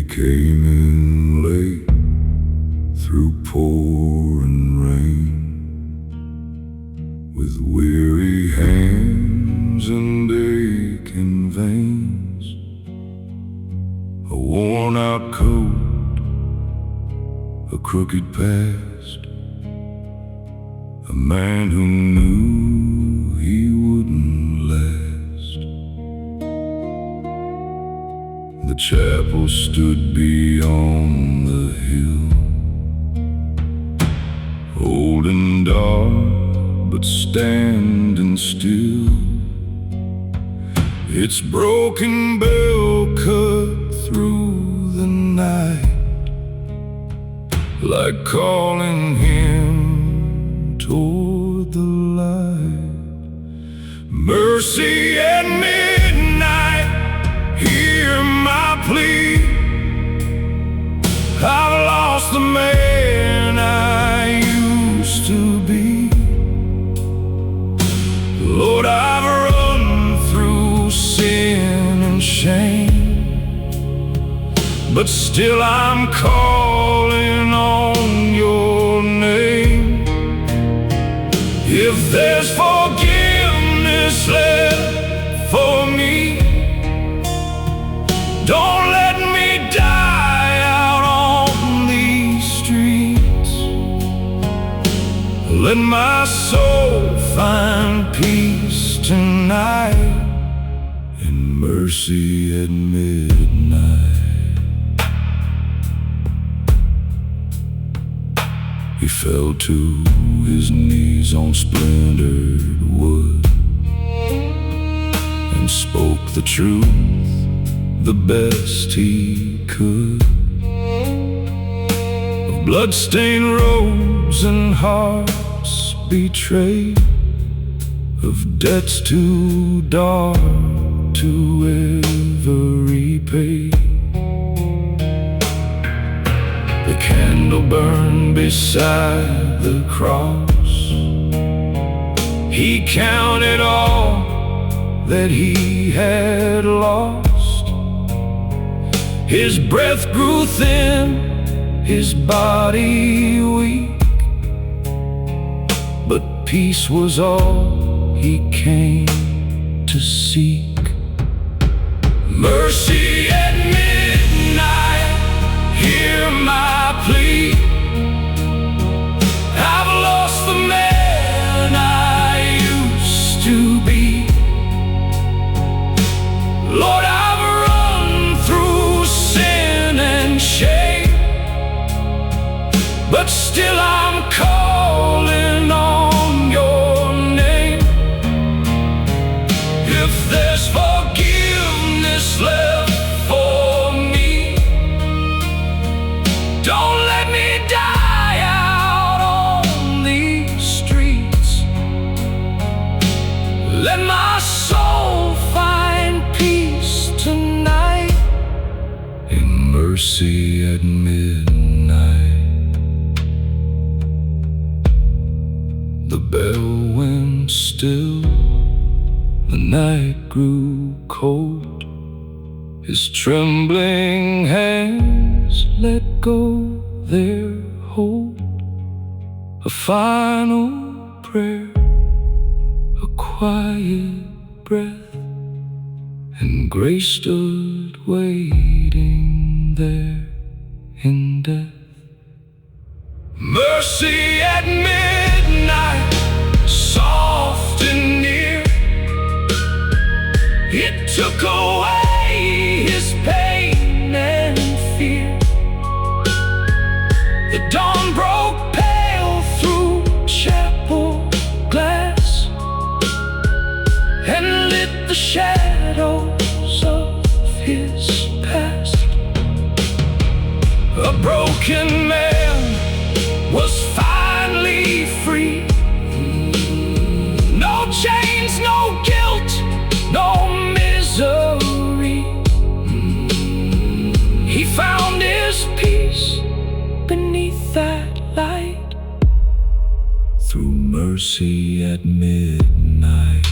came in late through pouring rain, with weary hands and aching veins, a worn-out coat, a crooked past, a man who knew he wouldn't last. The chapel stood beyond the hill, old and dark, but standing still. Its broken bell cut through the night, like calling him toward the light. Mercy at midnight, hear my plea. I've lost the man I used to be. Lord, I've run through sin and shame, but still I'm calling on your name. If there's forgiveness left for me, don't let me die out on these streets. Let my soul find peace tonight in mercy at midnight. He fell to his knees on splintered wood and spoke the truth the best he could, of bloodstained robes and hearts betrayed, of debts too dark to ever repay. The candle burned beside the cross. He counted all that he had lost. His breath grew thin, his body weak, but peace was all he came to seek. Mercy at midnight, hear my plea. I've lost the man I used to be. Lord, I've run through sin and shame, but still I'm calling on your name. If there's forgiveness left for me, don't let me die out on these streets. Let my soul find peace tonight in mercy at midnight. The bell went still, the night grew cold. His trembling hands let go their hold. A final prayer, a quiet breath, and grace stood waiting there in death. Mercy at midnight, soft and near. It took away his pain and fear. The dawn broke pale through chapel glass and lit the shadows of his past. A broken man was finally free. No chains, no guilt, no misery. He found his peace beneath that light, through mercy at midnight.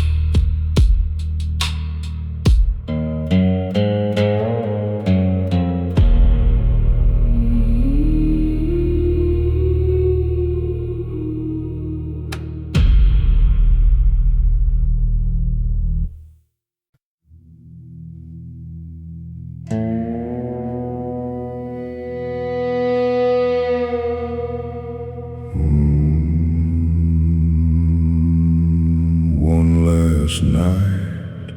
night.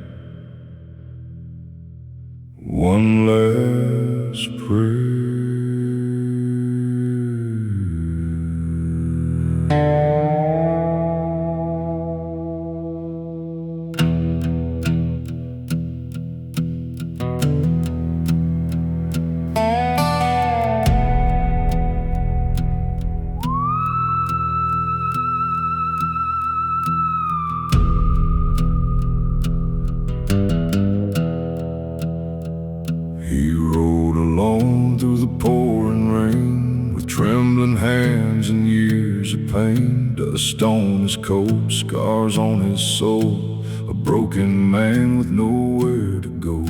One last prayer. He rode alone through the pouring rain, with trembling hands and years of pain. Dust on his coat, scars on his soul, a broken man with nowhere to go.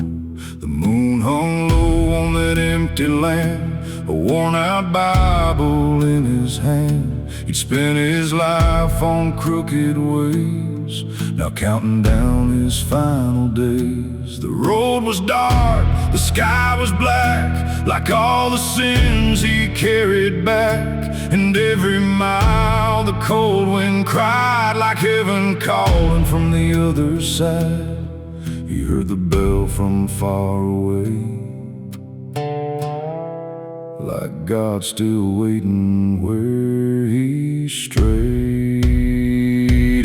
The moon hung low on that empty land, a worn-out Bible in his hand. He'd spent his life on crooked ways, now counting down his final days. The road was dark, the sky was black, like all the sins he carried back. And every mile the cold wind cried, like heaven calling from the other side. He heard the bell from far away, like God still waiting where he strayed.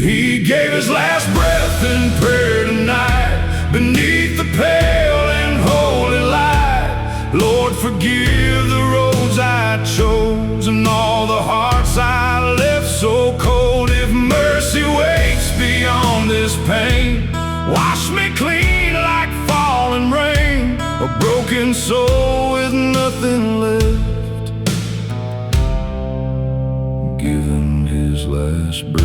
He gave his last breath in prayer tonight, beneath the pale and holy light. Lord, forgive the roads I chose, and all the hearts I left so cold. If mercy waits beyond this pain, wash me clean like falling rain, a broken soul with nothing left, giving his last breath.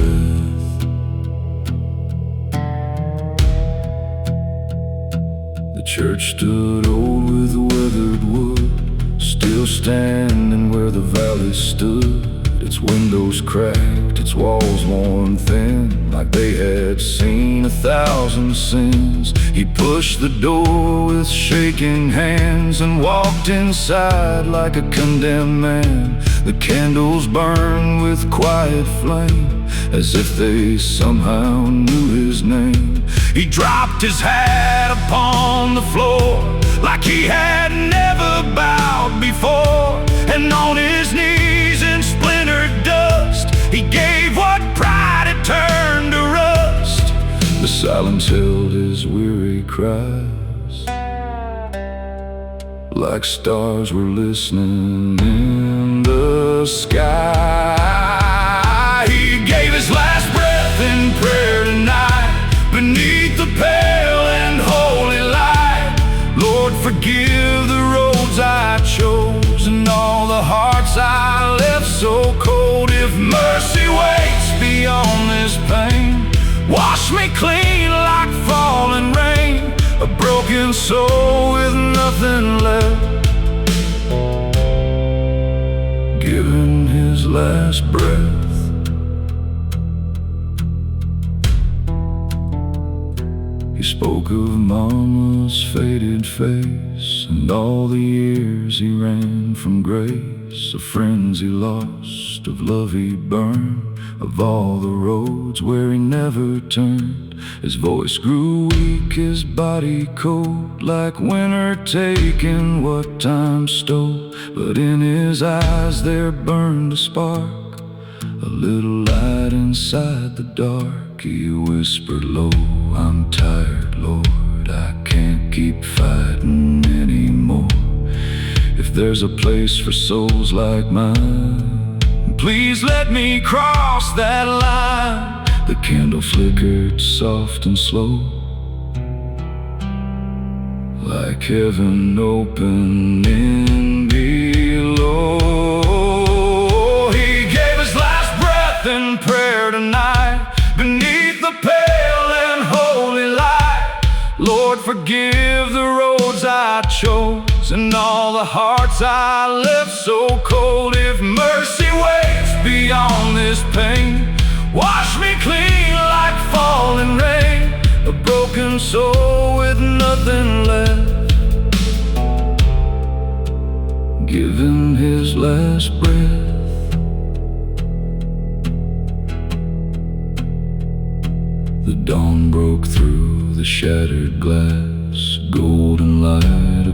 The church stood old with weathered wood, still standing where the valley stood. Its windows cracked, its walls worn thin, like they had seen 1,000 sins. He pushed the door with shaking hands and walked inside like a condemned man. The candles burned with quiet flame, as if they somehow knew his name. He dropped his hat upon the floor, like he had never bowed before. And on his knees in splintered dust, he gave what pride had turned to rust. The silence held his weary cries, like stars were listening in the sky. He gave his last breath in prayer tonight, beneath the pale and holy light. Lord, forgive the roads I chose, and all the hearts I left so cold. If mercy waits beyond this pain, wash me clean like falling rain, a broken soul with nothing left, giving his last breath. He spoke of Mama's faded face, and all the years he ran from grace, of friends he lost, of love he burned, of all the roads where he never turned. His voice grew weak, his body cold, like winter taking what time stole. But in his eyes there burned a spark, a little light inside the dark. He whispered low, I'm tired, Lord, I can't keep fighting anymore. If there's a place for souls like mine, please let me cross that line. The candle flickered soft and slow, like heaven opening below. He gave his last breath in prayer tonight, beneath the pale and holy light. Lord, forgive the roads I chose, and all the hearts I left so cold. If mercy waits beyond this pain, wash me clean like falling rain, a broken soul with nothing left, giving his last breath. The dawn broke through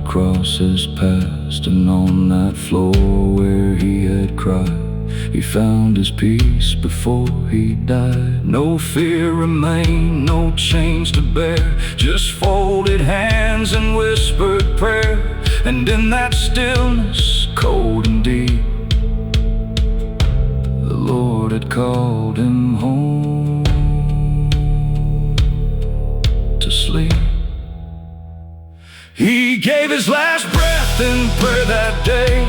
crosses passed, and on that floor where he had cried, he found his peace before he died. No fear remained, no chains to bear, just folded hands and whispered prayer. And in that stillness, cold and deep, the Lord had called him home to sleep. He gave his last breath in prayer that day,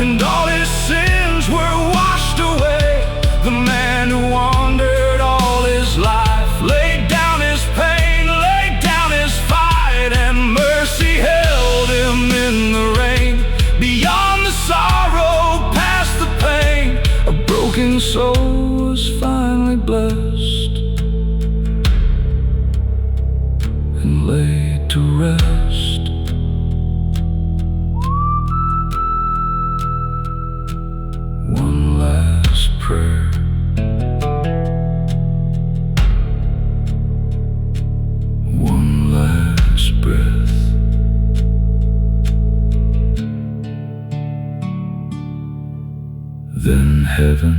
and all his sins were washed away. The man who wandered all his life laid down his pain, laid down his fight, and mercy held him in the rain. Beyond the sorrow, past the pain, a broken soul was finally blessed and laid to rest. One last prayer, one last breath, then heaven.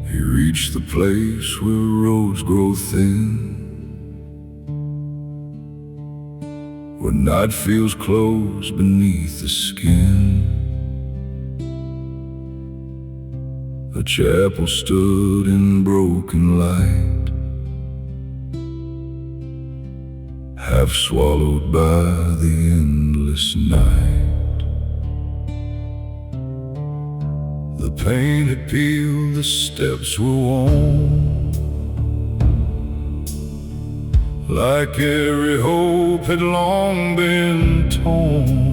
He reached the place where roads grow thin, where night feels close beneath the skin. A chapel stood in broken light, half swallowed by the endless night. The paint had peeled, the steps were worn, like every hope had long been torn.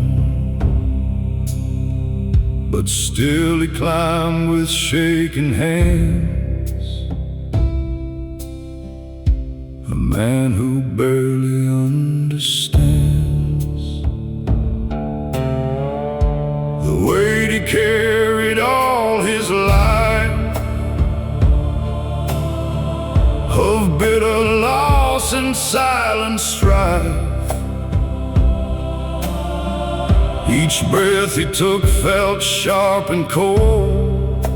But still he climbed with shaking hands, a man who barely understands the weight he carried all his life, of bitter loss and silent strife. Each breath he took felt sharp and cold,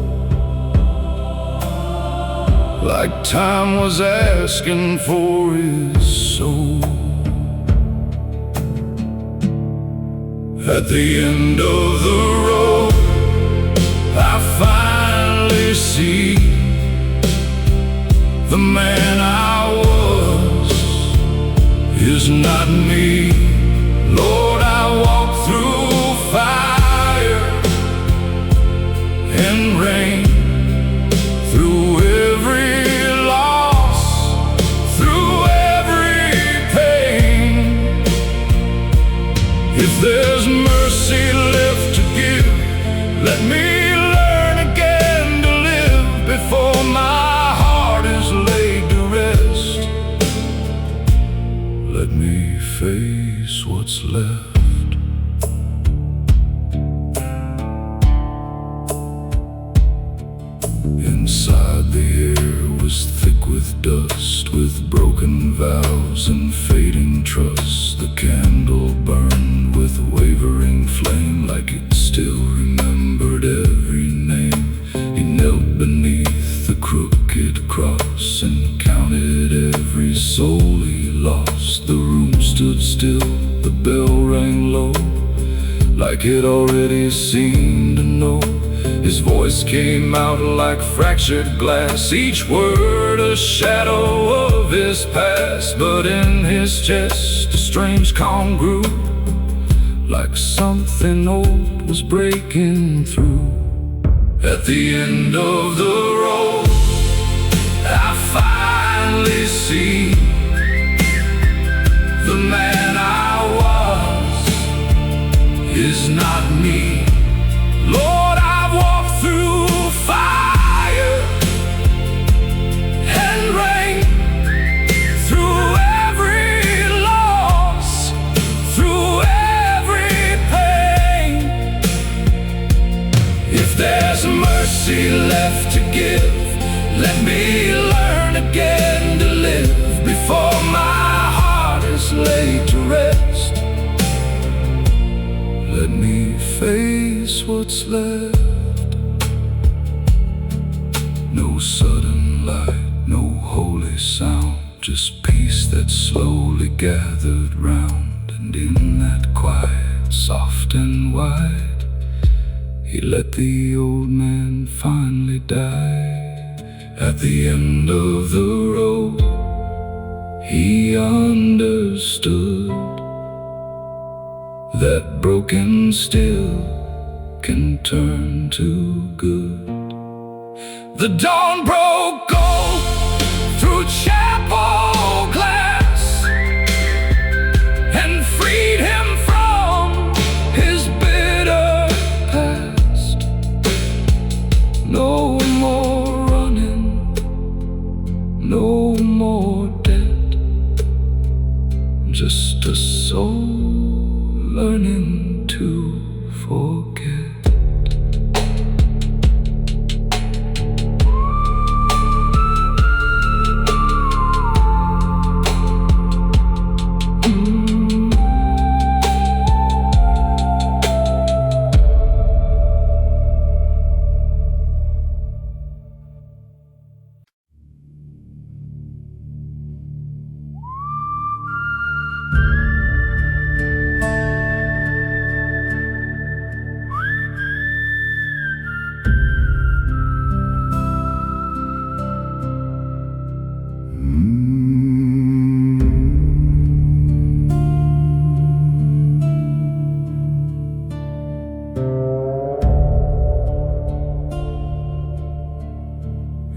like time was asking for his soul. At the end of the road, I finally see the man I was is not me. Lord, I walk through fire and rain, through every loss, through every pain. If there's mercy left to give, let me learn again to live before my heart is laid to rest. Let me face what's left. Inside the air was thick with dust, with broken vows and fading trust. The candle burned with wavering flame, like it still remembered every name. He knelt beneath the crooked cross and counted every soul he lost. The room stood still, the bell rang low, like it already seemed to know. His voice came out like fractured glass, each word a shadow of his past. But in his chest a strange calm grew, like something old was breaking through. At the end of the road, I finally see the man I was is not me. Lord, I've walked through fire and rain, through every loss, through every pain. If there's mercy left to give, let me learn again to live before my heart is laid to rest. Let me face what's left. No sudden light, no holy sound, just peace that slowly gathered round. And in that quiet, soft and wide, he let the old man finally die. At the end of the road, he understood that broken still can turn to good. The dawn broke gold through chapel glass and freed him from his bitter past. No more running, no more debt, just a soul learning to forget.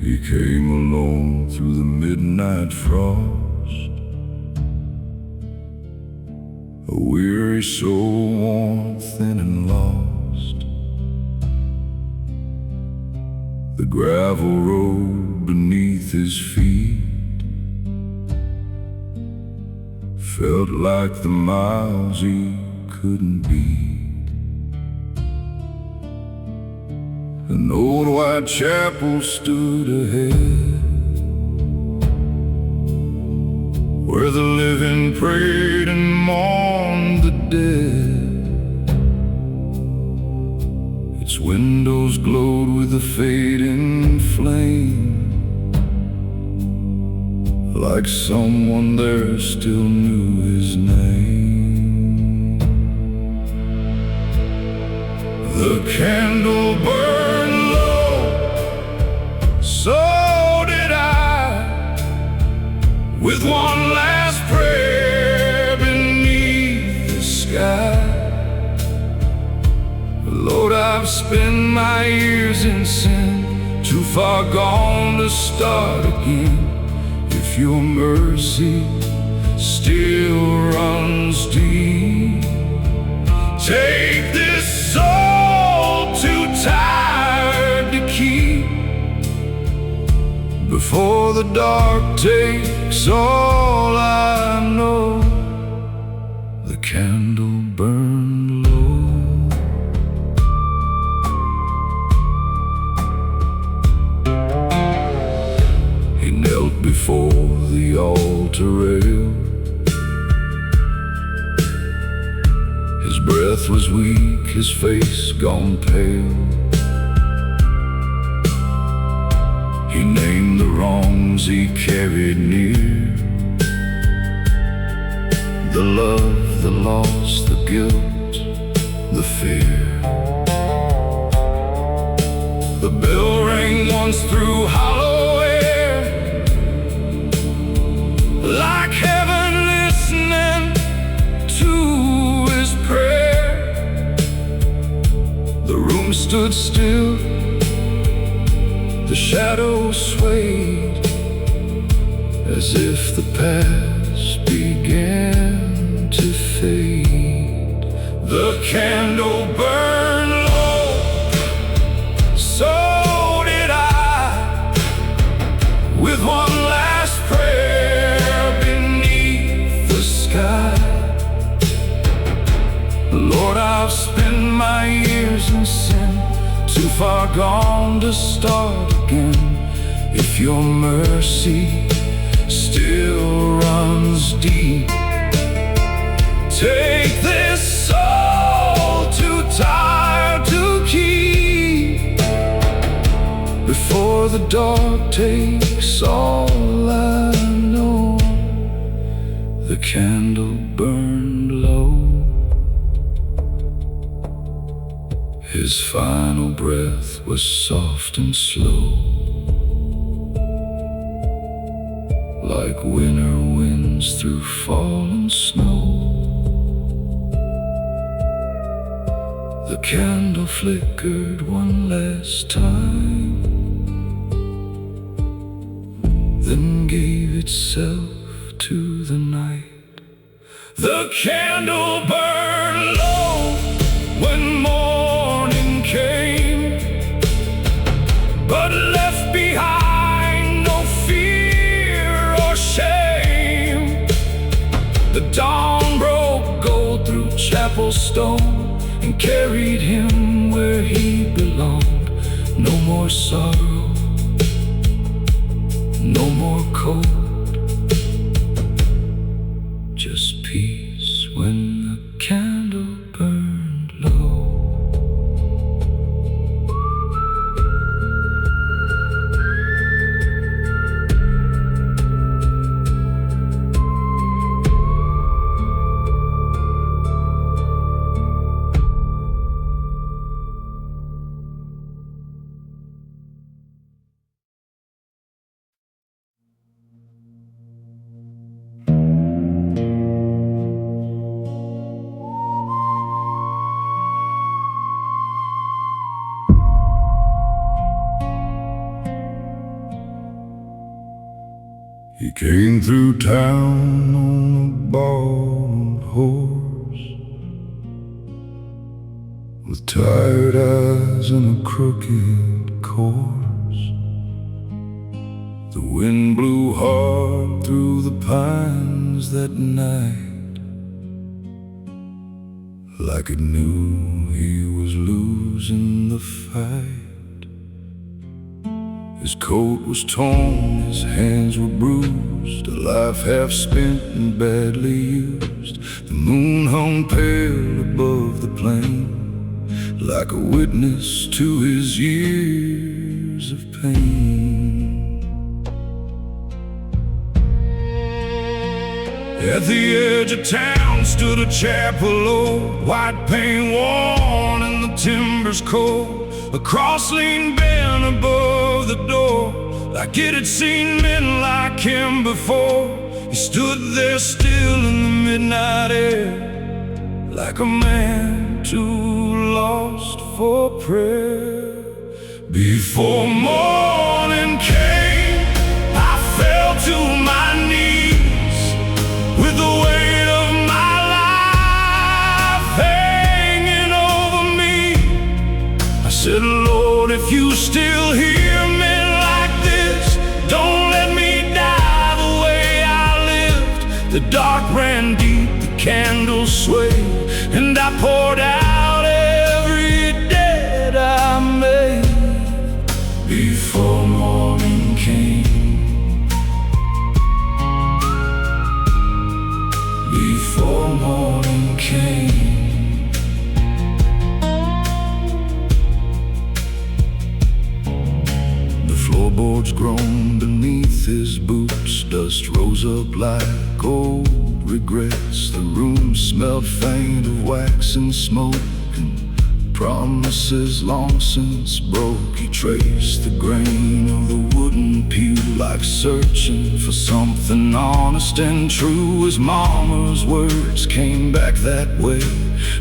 He came alone through the midnight frost, a weary soul worn thin and lost. The gravel road beneath his feet felt like the miles he couldn't beat. An old white chapel stood ahead, where the living prayed and mourned the dead. Its windows glowed with a fading flame, like someone there still knew his name. The candle burned low, so did I, with one last prayer beneath the sky. Lord, I've spent my years in sin, too far gone to start again. If your mercy still runs deep, take this soul too tired to keep, before the dark takes all I know. The candle burned low. He knelt before the altar rail. His breath was weak, his face gone pale. He named the wrongs he carried near, the love, the loss, the guilt, the fear. The bell rang once through hollow air, like heaven listening to his prayer. The room stood still, The shadows swayed as if the past began to fade. The candle burned low, so did I, with one last prayer beneath the sky. Lord, I've spent my years in sin, too far gone to start again. If your mercy still runs deep, take this soul too tired to keep, before the dark takes all I know. The candle burned low, his final breath was soft and slow, like winter winds through fallen snow. The candle flickered one last time, then gave itself to the night. The candle burned low when morning came, but left behind no fear or shame. The dawn broke gold through chapel stone and carried him where he belonged. No more sorrow, no more cold, just peace when the candle burned low. He came through town on a borrowed horse, with tired eyes and a crooked course. The wind blew hard through the pines that night, like it knew he was losing the fight. His coat was torn, his hands were bruised, a life half spent and badly used. The moon hung pale above the plain, like a witness to his years of pain. At the edge of town stood a chapel old, white paint worn and the timbers cold. A cross leaned bent above the door, like it had seen men like him before. He stood there still in the midnight air, like a man too lost for prayer. Before morning came, I fell to my knees, with the weight of my life hanging over me. I said, Lord, if you still hear me like this, don't let me die the way I lived. The dark ran deep, the candles swayed, and I poured out every debt I made. Before morning came, before morning came. Floorboards groaned beneath his boots, dust rose up like old regrets. The room smelled faint of wax and smoke, and promises long since broke. He traced the grain of the wooden pew, like searching for something honest and true. His mama's words came back that way.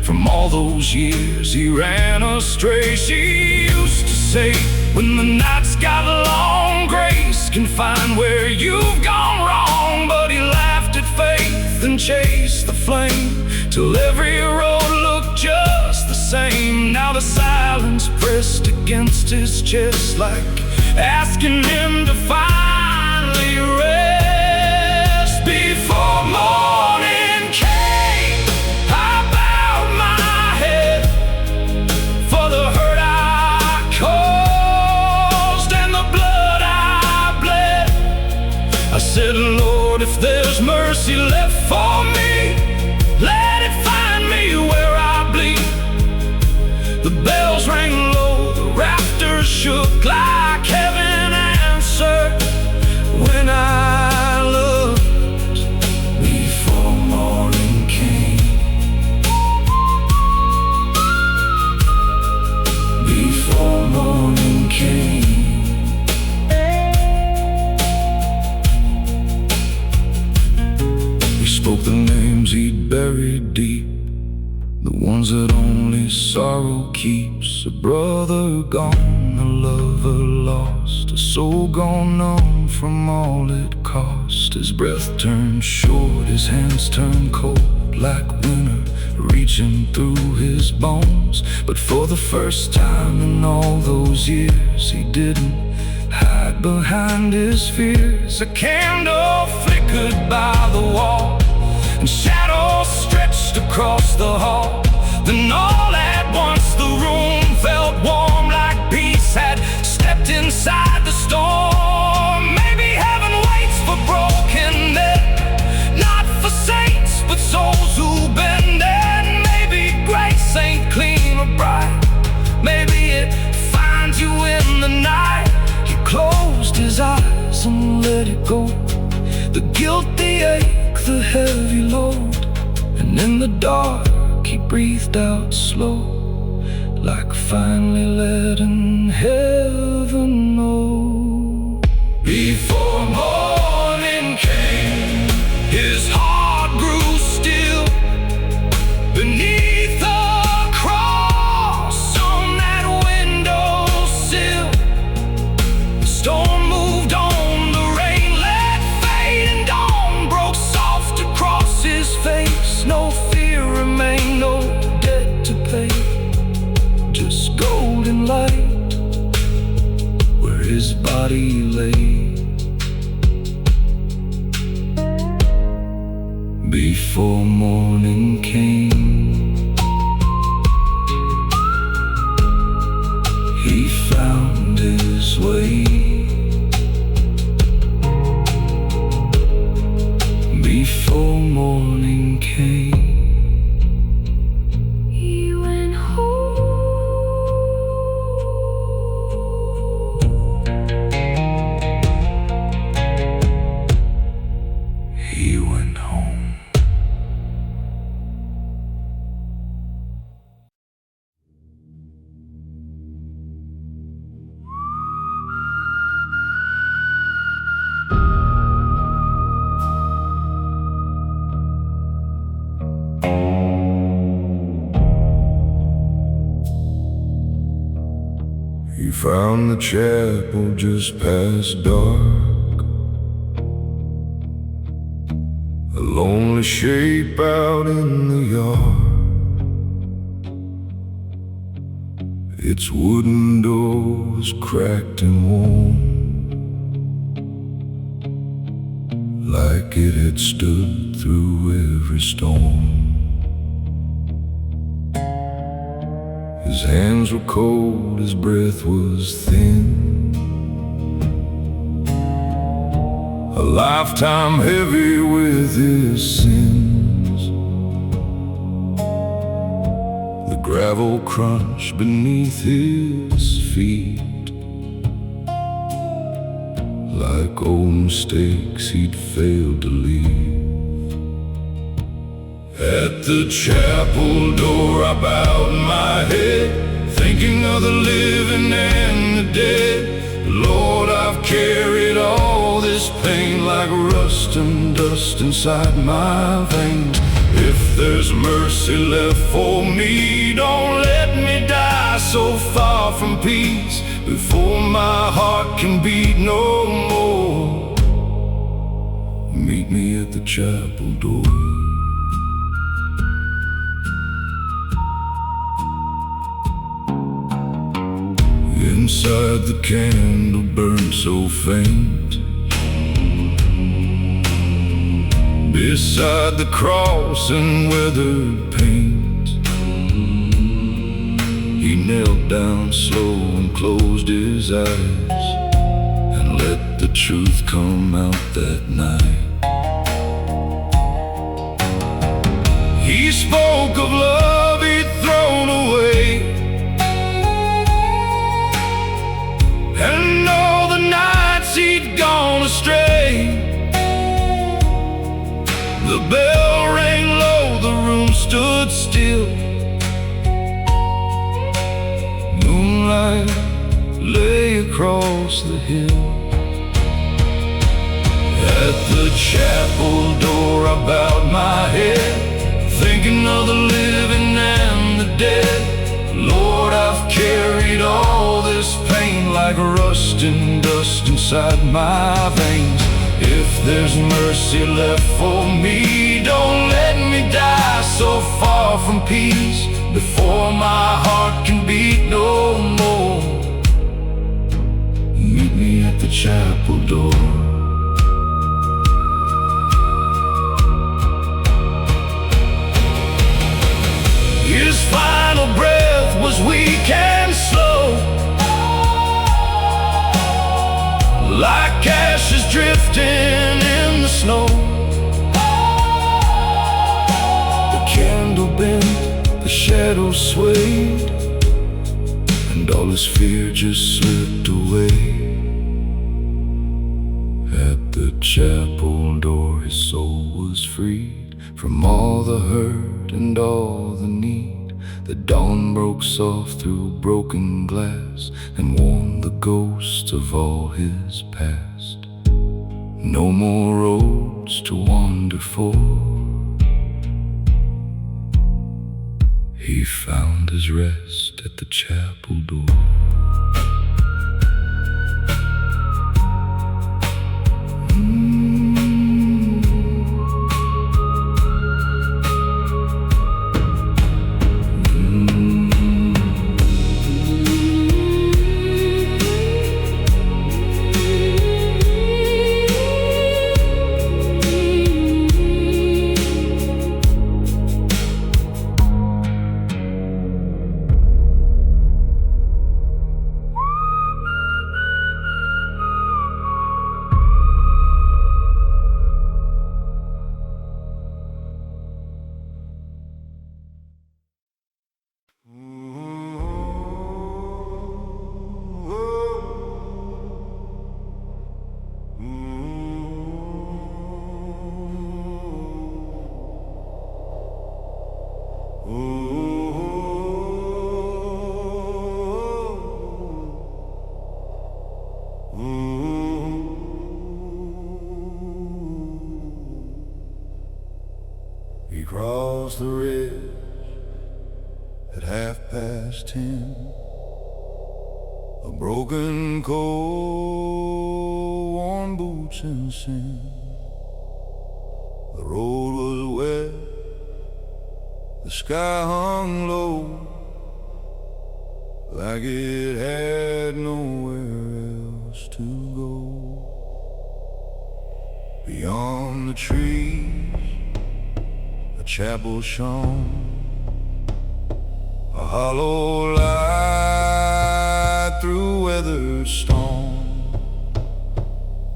From all those years he ran astray. She used to say, When the night's got long, grace can find where you've gone wrong. But he laughed at faith and chased the flame, till every road looked just the same. Now the silence pressed against his chest, like asking him to finally rest. Before morning came, I bowed my head for the hurt I caused and the blood I bled. I said, Lord, if there's mercy left for me, let it find me where I bleed. The bells rang low, the rafters shook like heaven answered when I looked. Before morning came, before morning came. He spoke the names he'd buried deep, the ones that only sorrow keeps. A brother gone, a lover lost, a soul gone numb from all it cost. His breath turned short, his hands turned cold, like winter reaching through his bones. But for the first time in all those years, he didn't hide behind his fears. A candle flickered by the wall, and shadows stretched across the hall. Then all at once the room felt warm, like peace had stepped inside the storm. Maybe heaven waits for broken men, not for saints, but souls who've been dead. Maybe grace ain't clean or bright, maybe it finds you in the night. He closed his eyes and let it go, the guilt, the ache, the heavy load. And in the dark he breathed out slow, like finally letting heaven know. Before morning came, his heart grew still beneath the cross on that windowsill. The storm moved on, the rain let fade, and dawn broke soft across his face. No fear remained, no debt to pay, just golden light where his body lay. Before morning came, he found his way. Before morning came, he went home. He went home. He found the chapel just past dark, a lonely shape out in the yard. Its wooden door was cracked and worn, like it had stood through every storm. His hands were cold, his breath was thin, a lifetime heavy with his sins. The gravel crunched beneath his feet, like old mistakes he'd failed to leave. At the chapel door I bowed my head, thinking of the living and the dead. Lord, I've carried all this pain like rust and dust inside my veins. If there's mercy left for me, don't let me die so far from peace. before my heart can beat no more. Meet me at the chapel door. Inside the candle burned so faint, beside the cross in weathered paint. He knelt down slow and closed his eyes, and let the truth come out that night. He spoke of love he'd thrown away, and all the nights he'd gone astray. The bell rang low, the room stood still. Moonlight lay across the hill. At the chapel door I bowed my head, thinking of the living and the dead. Lord, I've carried all this pain like rust and dust inside my veins. If there's mercy left for me, don't let me die so far from peace, before my heart can beat no more. Meet me at the chapel door. His final breath was weak and slow, like ashes drifting in the snow. The candle bent, the shadows swayed, and all his fear just slipped away. At the chapel door his soul was freed from all the hurt and all the need. The dawn broke soft through broken glass and warned the ghosts of all his past. No more roads to wander for. He found his rest at the chapel door. He crossed the ridge at 10:30, a broken coat, worn boots and sin. The road was wet, the sky hung low, like it had nowhere else to go. Beyond the trees, a chapel shone, a hollow light through weathered stone.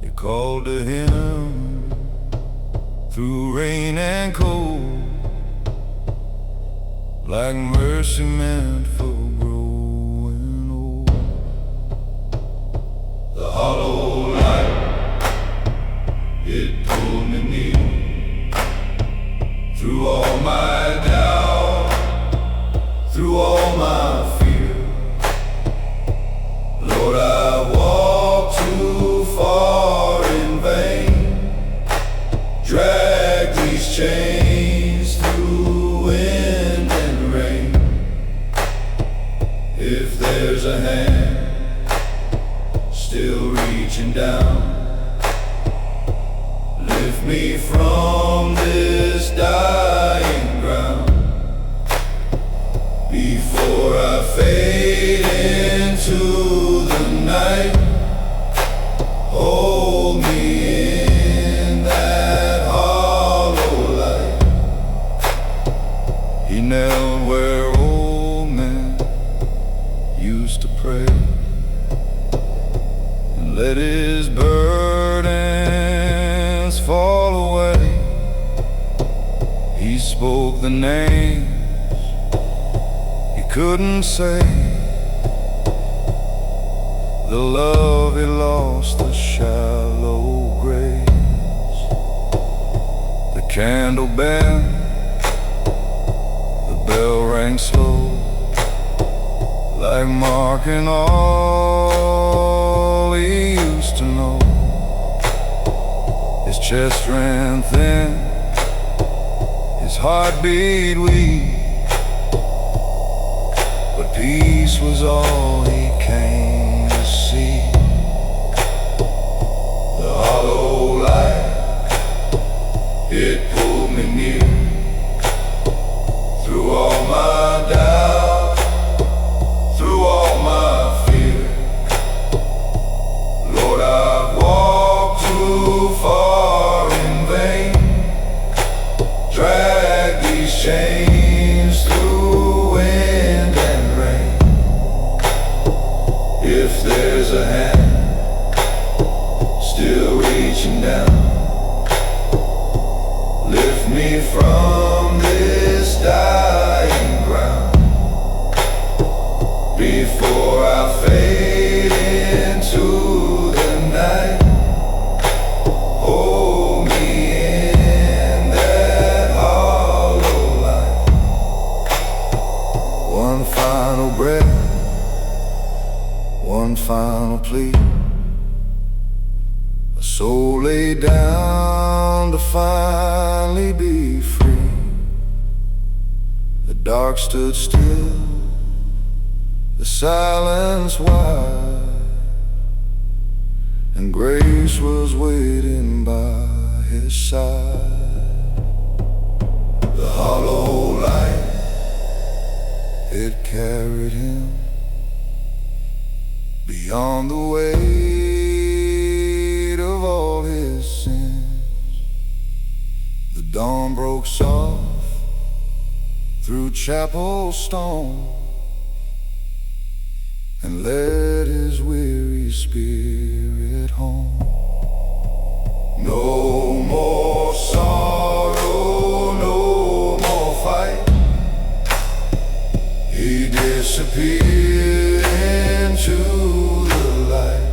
It called to him through rain and cold, like mercy meant for growing old. The hollow light, it pulled me near, through all my doubt, through all my fear. Lord, I walked too far in vain, dragged these chains through wind and rain. still reaching down. Lift me from this dying ground before I fade into the night. Hold me in that hollow light. He knelt where old men used to pray and let his burdens fall away. He spoke the names he couldn't say, the love he lost, the shallow graves. The candle bent, the bell rang slow, like marking all he used to know. His chest ran thin, his heart beat weak, but peace was all he came to see. The hollow light, it pulled me near, through all my doubt, through all my fear. Lord, I've walked too far in vain, dragged these chains through wind and rain. If there's a hand still reaching down, lift me from this dying ground before I fade into the night. Hold me in that hollow light. One final breath, one final plea. A soul laid down to finally be free. The dark stood still, the silence wide, and grace was waiting by his side. The hollow light, it carried him beyond the weight of all his sins. The dawn broke soft through chapel stone and led his weary spirit home. No more sorrow, no more fight. He disappeared into the light.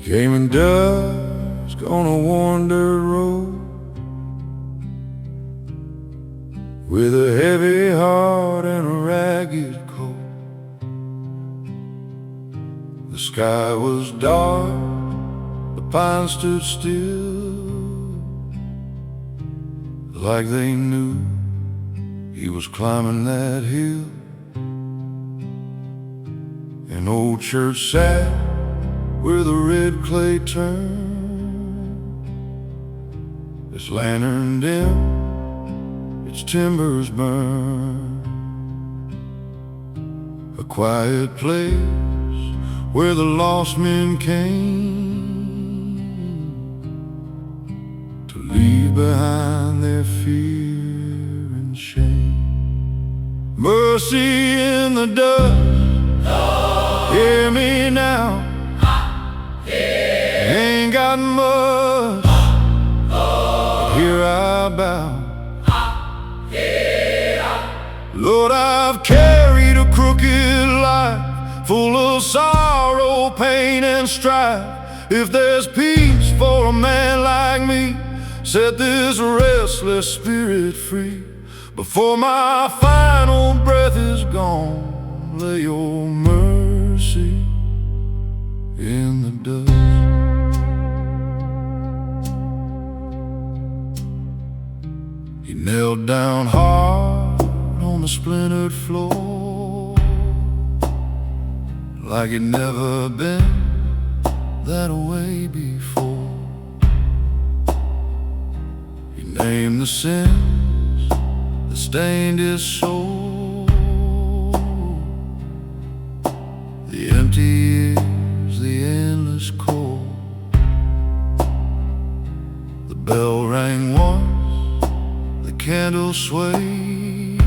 Came in dusk on a worn dirt road, with a heavy heart and a ragged coat. The sky was dark, the pines stood still, like they knew he was climbing that hill. An old church sat where the red clay turned, its lantern dim, its timbers burned. A quiet place where the lost men came to leave behind their fear and shame. Mercy in the dust, hear me now. Ain't got much, but here I bow. Lord, I've carried a crooked life, full of sorrow, pain, and strife. If there's peace for a man like me, set this restless spirit free. Before my final breath is gone, lay your mercy in the dust. He knelt down hard on the splintered floor, like he'd never been that way before. He named the sins that stained his soul, the empty years, the endless cold. The bell rang once, the candle swayed,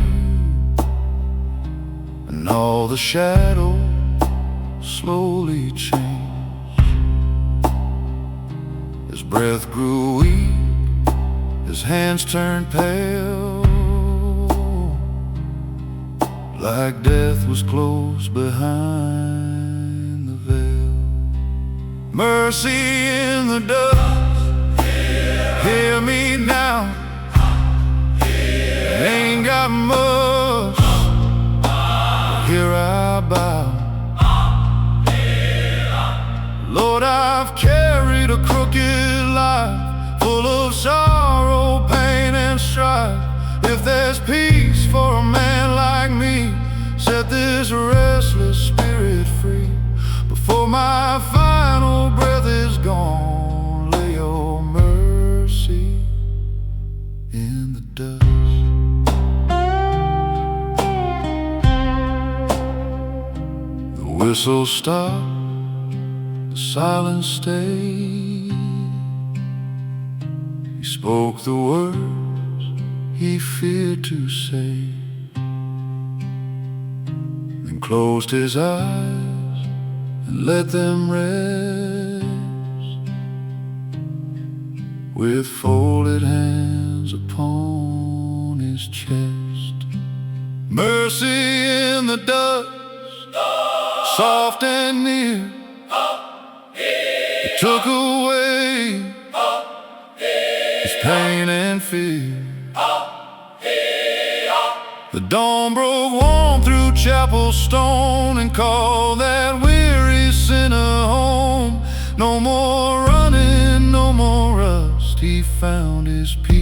and all the shadows slowly changed. His breath grew weak, his hands turned pale, like death was close behind the veil. Mercy in the dust, hear me now. Ain't got much, but here I bow. Lord, I've carried a crooked life, full of sorrow, pain, and strife. If there's peace for a man like me, set this restless spirit free. Before my final breath is gone, lay your mercy in the dust. The whistle stopped, the silence stayed. He spoke the words he feared to say, then closed his eyes and let them rest, with folded hands upon his chest. Mercy in the dust, soft and near, it took away his pain and fear. The dawn broke warm through chapel stone and called that weary sinner home. No more running, no more rust, he found his peace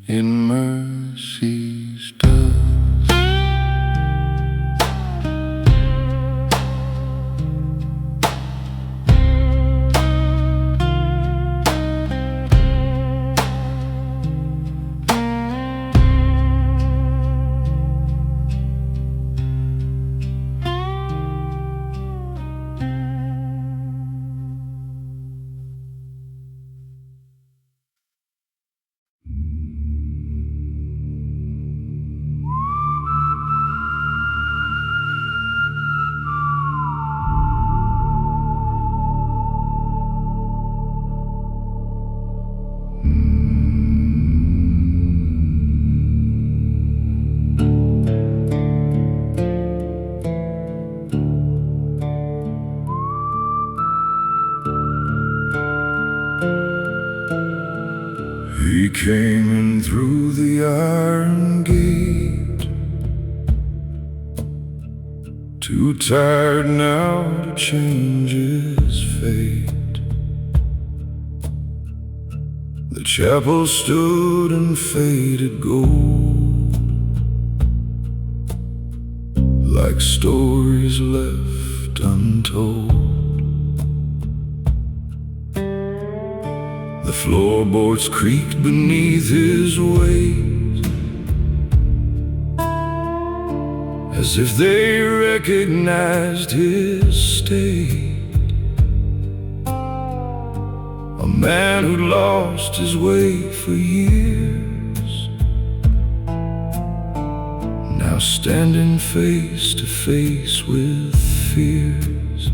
in mercy's dust. He came in through the iron gate, too tired now to change his fate. The chapel stood in faded gold, like stories left untold. The floorboards creaked beneath his weight, as if they recognized his state. A man who'd lost his way for years, now standing face to face with fears.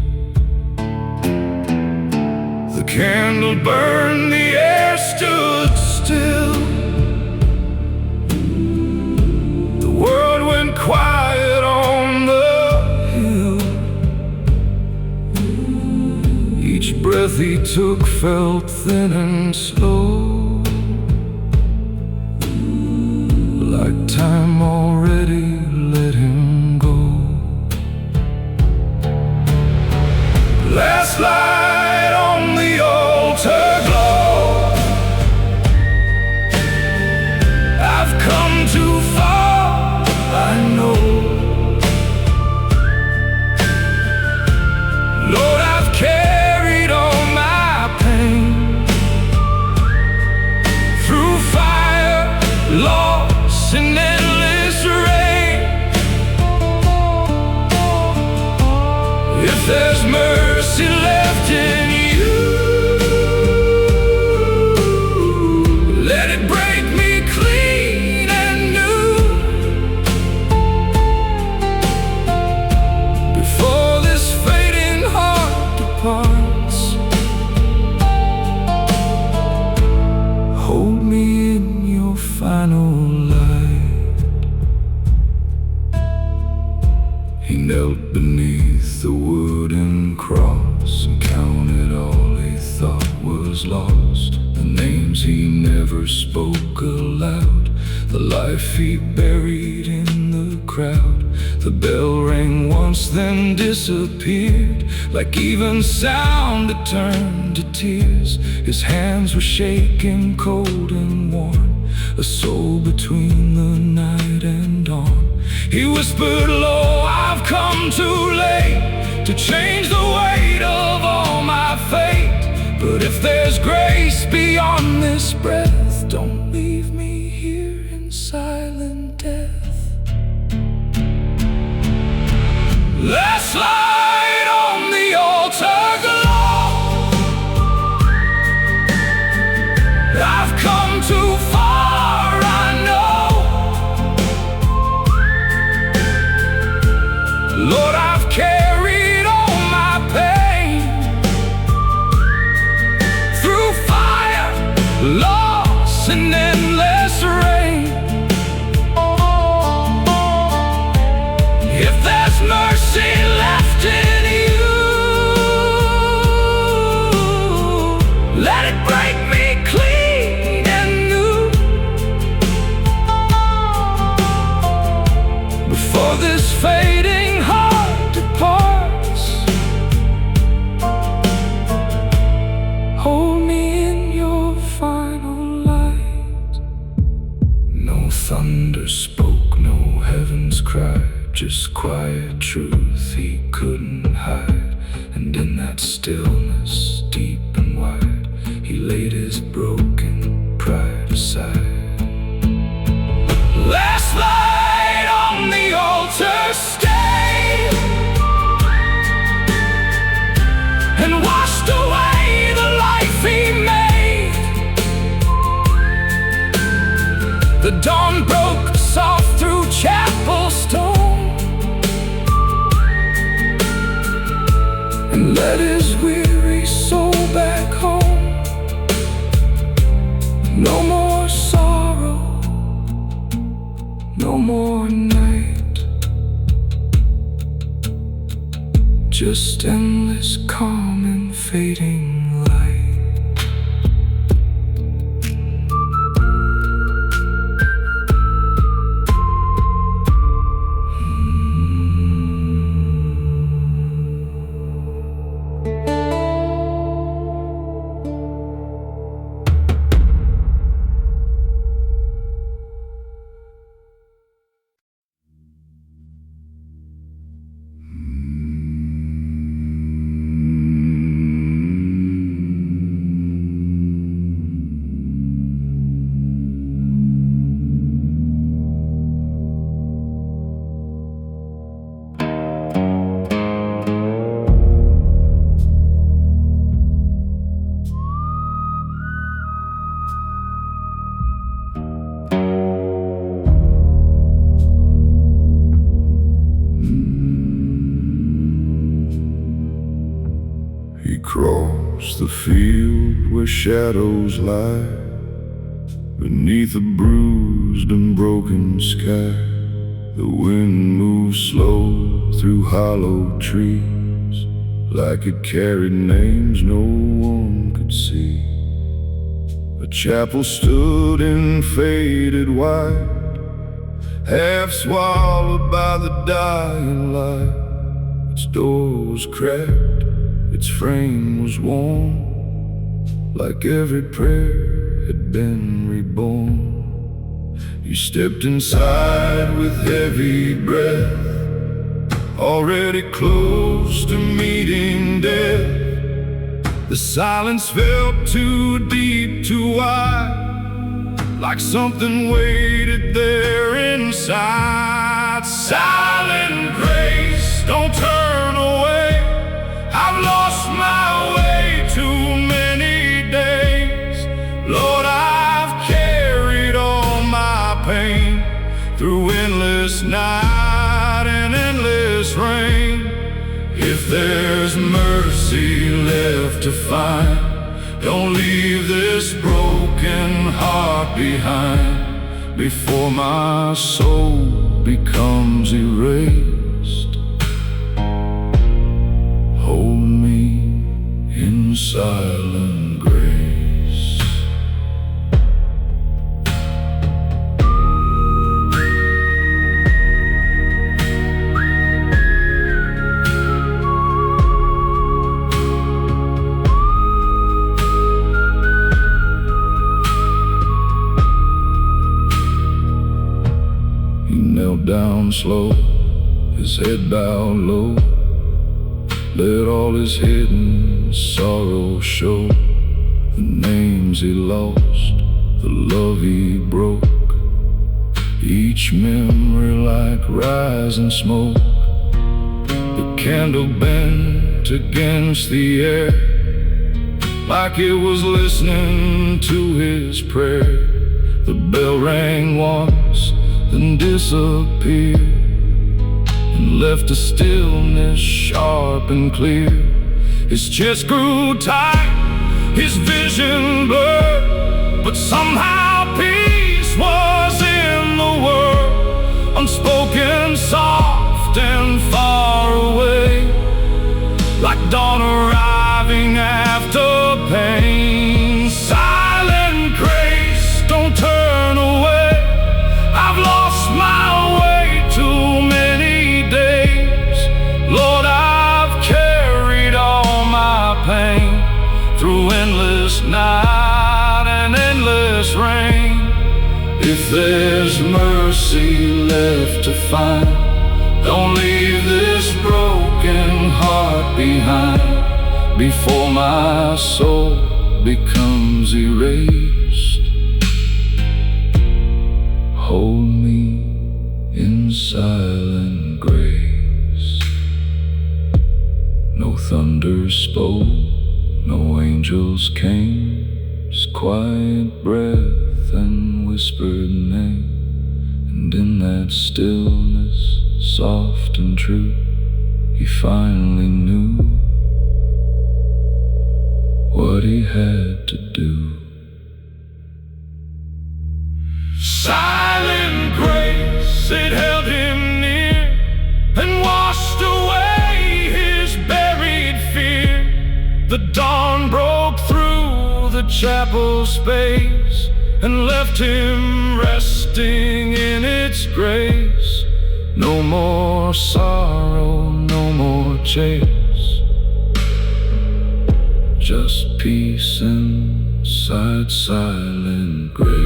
The candle burned, the air stood still. The world went quiet on the hill. Each breath he took felt thin and slow, like time already let him go. Last light on the altar glow. I've come too far, I know. Lord, I've carried all my pain through fire, loss, and endless rain. If there's mercy left in you, let it break me clean and new. Before this fading heart departs, hold me in your final light. He knelt beneath the wooden cross and counted all he thought was lost. The names he never spoke aloud, the life he buried in the crowd. The bell rang once, then disappeared. Like even sound, it turned to tears. His hands were shaking, cold and worn, a soul between the night and dawn. He whispered low, I've come too late to change the weight of all my fate. But if there's grace beyond this breath, don't leave me here in silent death. Last light on the altar glow. I've come too far, I know. Lord, I've carried all my pain through fire, loss, and endless rain. If there's mercy left in you, let it break me clean and new. Before this fading heart departs, hold me in your final light. No thunder spoke, no heavens cried, just quiet truth he couldn't hide. And in that stillness, deep and wide, he laid his broken pride aside. Last light on the altar stayed and washed away the life he made. The dawn broke soft through chapel stone and led his weary soul back home. No more sorrow, no more night, just endless calm and fading light. Across the field where shadows lie, beneath a bruised and broken sky, the wind moves slow through hollow trees, like it carried names no one could see. A chapel stood in faded white, half swallowed by the dying light. Its door was cracked, its frame was worn, like every prayer had been reborn. You stepped inside with heavy breath, already close to meeting death. The silence felt too deep, too wide, like something waited there inside. Silent grace, don't turn away. I've lost my way too many days. Lord, I've carried all my pain through endless night and endless rain. If there's mercy left to find, don't leave this broken heart behind, before my soul becomes erased. Hold me in silent grace. He knelt down slow, his head bowed low, let all his hidden sorrow show. The names he lost, the love he broke, each memory like rising smoke. The candle bent against the air, like it was listening to his prayer. The bell rang once, then disappeared, and left a stillness sharp and clear. His chest grew tight, his vision blurred, but somehow peace was in the word, unspoken, soft and far away, like dawn arriving after pain. Silent grace, don't turn away. I've lost my way too many days. Lord, I've carried all my pain through endless night and endless rain. If there's mercy left to find, don't leave this broken heart behind, before my soul becomes erased. Hold me in silent grace. No thunder spoke, no angels came, just quiet breath and whispered name. And in that stillness, soft and true, he finally knew what he had to do. Silent grace, it held him near and washed away his buried fear. The dawn broke through the chapel space and left him resting in its grace. No more sorrow, no more chase, just peace inside silent grace.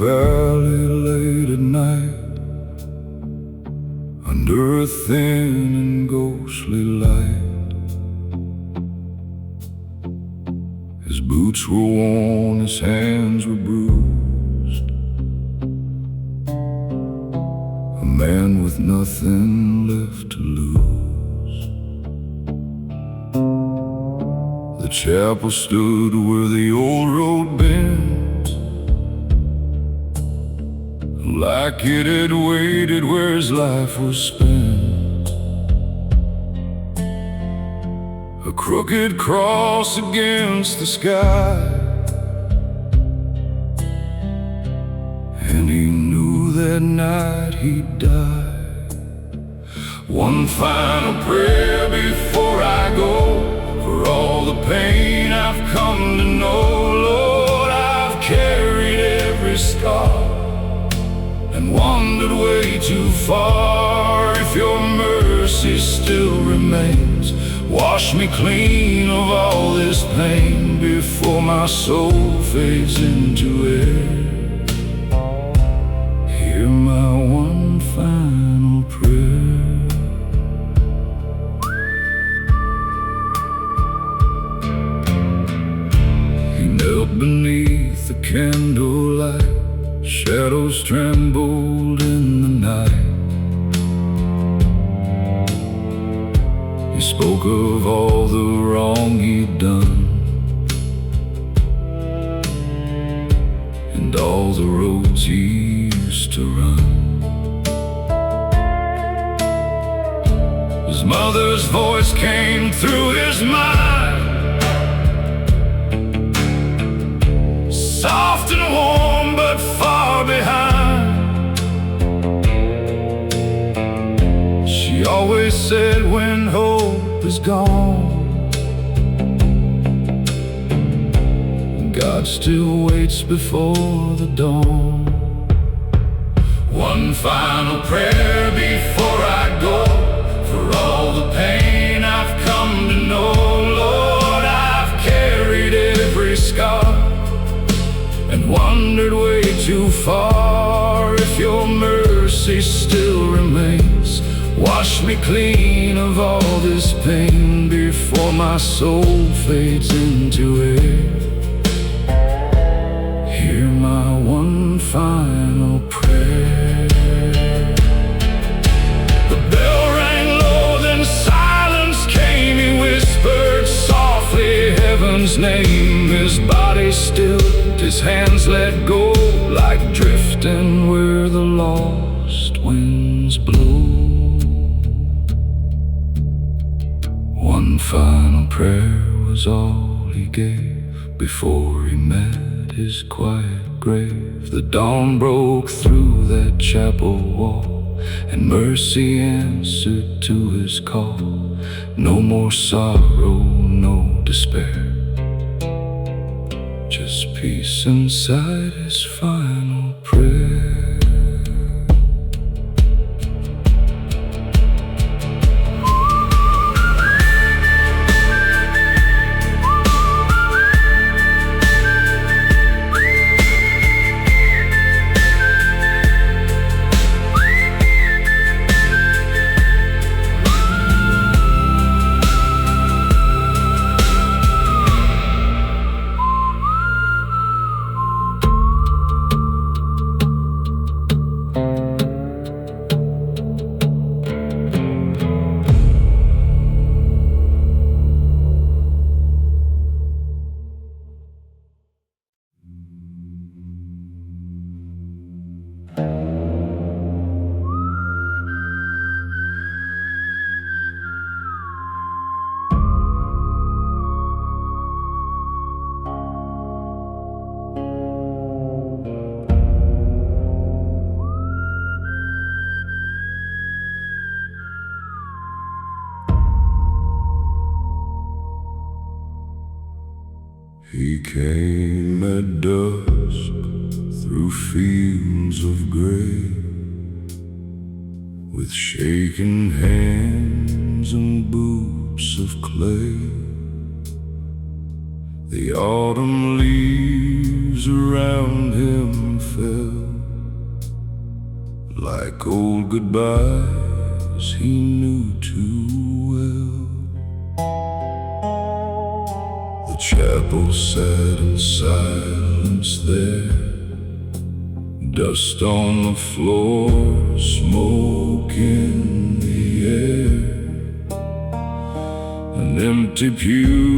valley late at night, under a thin and ghostly light. His boots were worn, his hands were bruised, a man with nothing left to lose. The chapel stood where the old road bent, like it had waited where his life was spent. A crooked cross against the sky, and he knew that night he'd die. One final prayer before I go, for all the pain I've come to know. Lord, I've carried every scar and wandered way too far. If your mercy still remains, wash me clean of all this pain before my soul fades into air. Hear my one final prayer. He knelt beneath the candlelight, shadows trembled in the night. He spoke of all the wrong he'd done, and all the roads he used to run. His mother's voice came through his mind, soft and warm but far behind. She always said, when hope is gone, God still waits before the dawn. One final prayer before I go, for all the pain I've come to know. Lord, I've carried every scar and wandered way too far. If your mercy still remains, wash me clean of all this pain before my soul fades into air. Hear my one final prayer. The bell rang low, then silence came. He whispered softly heaven's name. His body still, his hands let go, like drifting where the lost winds blow. One final prayer was all he gave before he met his quiet grave. The dawn broke through that chapel wall, and mercy answered to his call. No more sorrow, no despair, just peace inside his final prayer. He came at dusk through fields of gray, with shaking hands and boots of clay. The autumn leaves around him fell like old goodbyes he knew too well. The chapel sat in silence there, dust on the floor, smoke in the air, an empty pew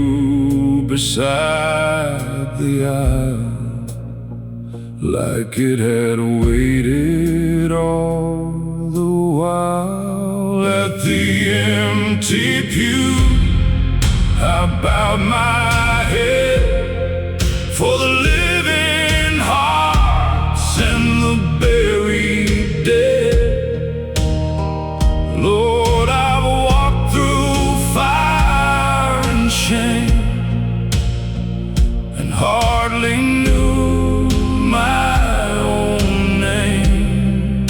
beside the aisle, like it had waited all the while. At the empty pew I bowed my head for the living hearts and the buried dead. Lord, I've walked through fire and shame and hardly knew my own name.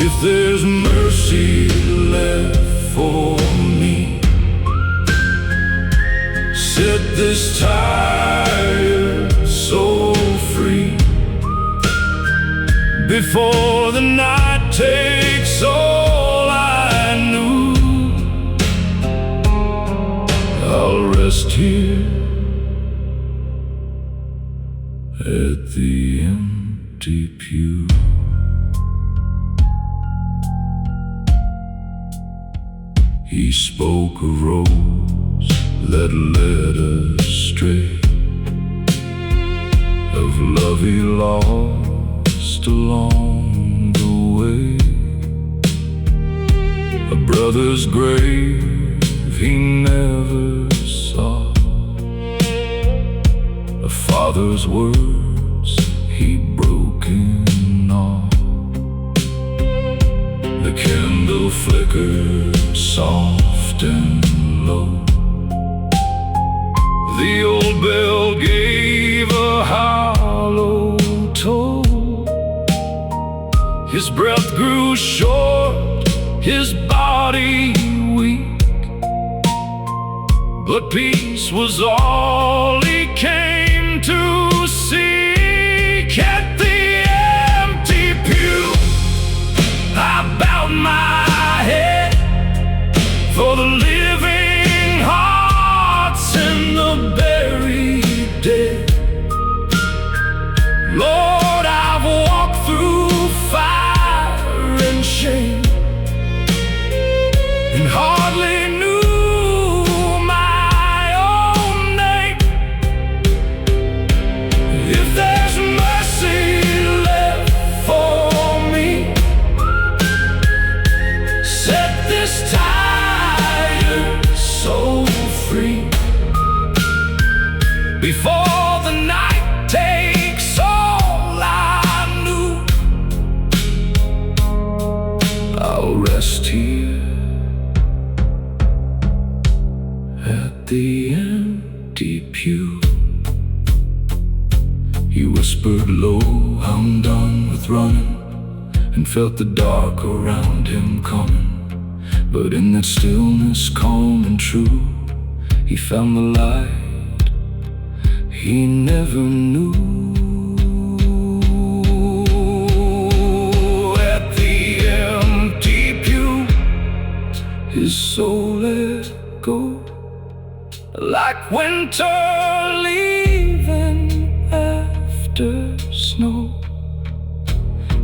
If there's mercy left for me, set this tired soul free before the night takes all I knew. I'll rest here at the empty pew. He spoke a rose that led us astray, of love he lost along the way, a brother's grave he never saw, a father's words he broke in awe. The candle flickered soft and low, the old bell gave a hollow toll. His breath grew short, his body weak, but peace was all he came to seek. At the empty pew I bowed my head for the living hearts and the buried dead. Lord, I've walked through fire and shame and hardly knew my own name. If there's mercy left for me, set this tired soul free before the night takes all I knew. I'll rest here at the empty pew. He whispered low, I'm done with running, and felt the dark around him coming. But in that stillness, calm and true, he found the light he never knew. At the empty pew, his soul let go, like winter leaving after snow.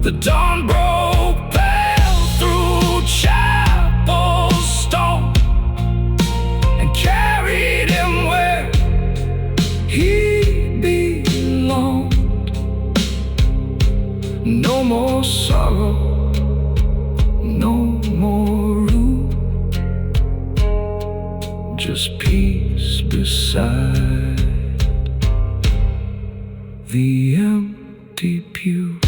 The dawn broke pale through chapel stone and carried him where he belonged. No more sorrow, no more room, just peace beside the empty pew.